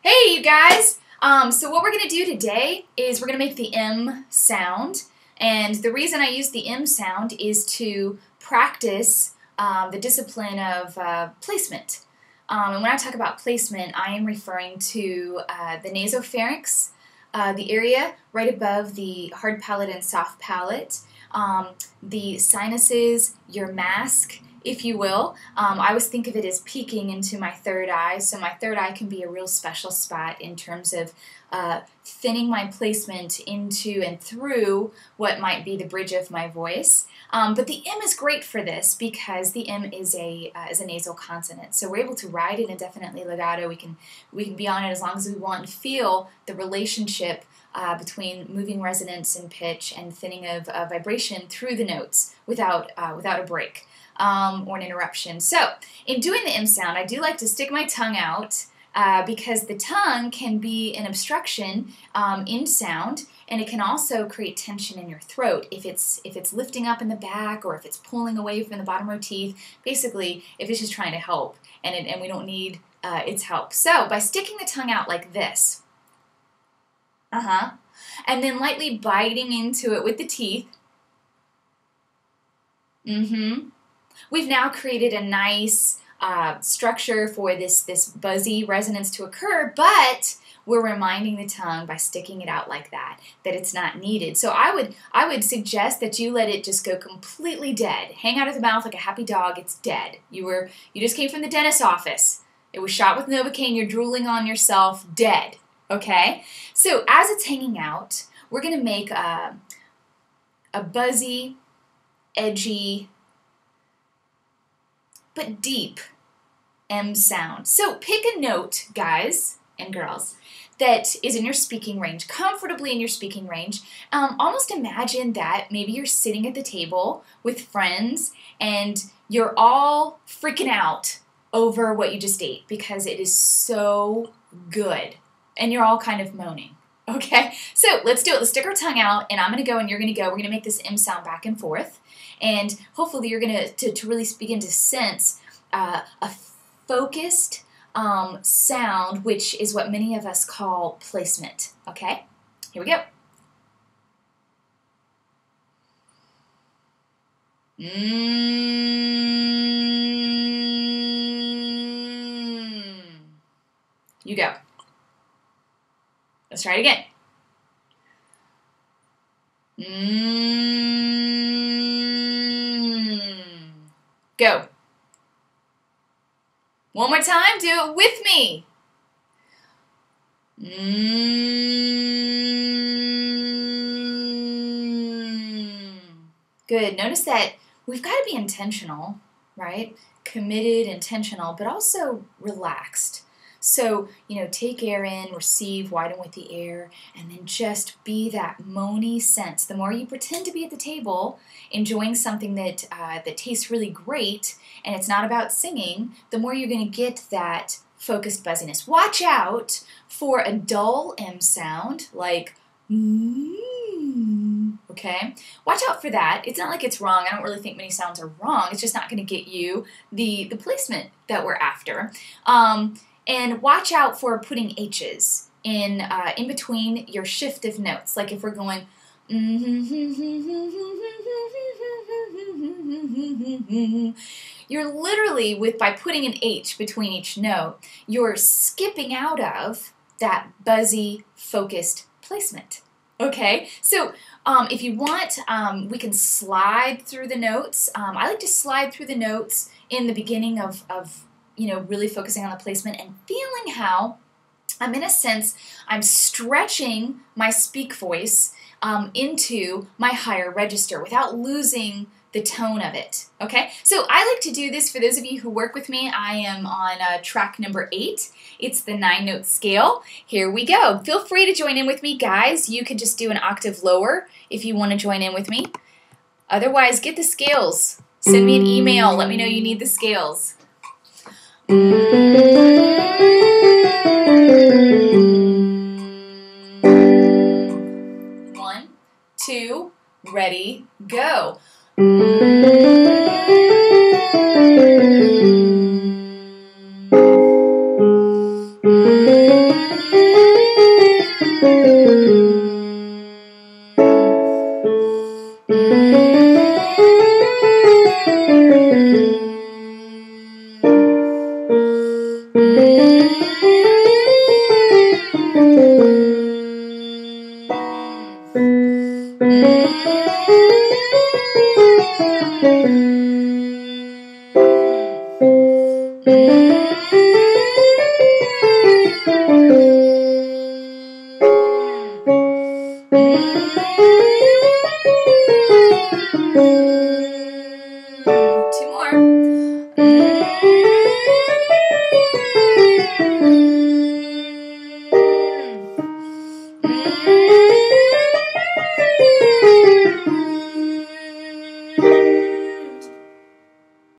Hey, you guys! So what we're going to do today is we're going to make the M sound. And the reason I use the M sound is to practice the discipline of placement. And when I talk about placement, I am referring to the nasopharynx, the area right above the hard palate and soft palate, the sinuses, your mask, if you will. I always think of it as peeking into my third eye, so my third eye can be a real special spot in terms of thinning my placement into and through what might be the bridge of my voice. But the M is great for this because the M is a nasal consonant, so we're able to ride it indefinitely legato. We can be on it as long as we want and feel the relationship between moving resonance and pitch and thinning of vibration through the notes without a break. Or an interruption. So, in doing the M sound, I do like to stick my tongue out because the tongue can be an obstruction in sound, and it can also create tension in your throat if it's lifting up in the back or if it's pulling away from the bottom row teeth. Basically, if it's just trying to help, and we don't need its help. So, by sticking the tongue out like this, and then lightly biting into it with the teeth, we've now created a nice structure for this buzzy resonance to occur, but we're reminding the tongue by sticking it out like that it's not needed. So I would suggest that you let it just go completely dead. Hang out of the mouth like a happy dog. It's dead. You just came from the dentist's office. It was shot with Novocaine. You're drooling on yourself. Dead. Okay? So as it's hanging out, we're going to make a buzzy, edgy, but deep M sound. So pick a note, guys and girls, that is in your speaking range, comfortably in your speaking range. Almost imagine that maybe you're sitting at the table with friends and you're all freaking out over what you just ate because it is so good. And you're all kind of moaning. Okay, so let's do it. Let's stick our tongue out, and I'm going to go and you're going to go. We're going to make this M sound back and forth, and hopefully you're going to really begin to sense a focused sound, which is what many of us call placement. Okay, here we go. You go. Let's try it again. Go. One more time. Do it with me. Good. Notice that we've got to be intentional, right? Committed, intentional, but also relaxed. So, take air in, receive, widen with the air, and then just be that moany sense. The more you pretend to be at the table, enjoying something that tastes really great, and it's not about singing, the more you're going to get that focused buzziness. Watch out for a dull M sound, like okay? Watch out for that. It's not like it's wrong. I don't really think many sounds are wrong. It's just not going to get you the placement that we're after. And watch out for putting H's in between your shift of notes. Like if we're going, you're literally, by putting an H between each note, you're skipping out of that buzzy, focused placement. Okay? So if you want, we can slide through the notes. I like to slide through the notes in the beginning of really focusing on the placement and feeling how in a sense, I'm stretching my speak voice into my higher register without losing the tone of it, okay? So I like to do this for those of you who work with me. I am on track number 8. It's the 9-note scale. Here we go. Feel free to join in with me, guys. You could just do an octave lower if you want to join in with me. Otherwise, get the scales. Send me an email. Let me know you need the scales. 1, 2, ready, go. Mm-hmm.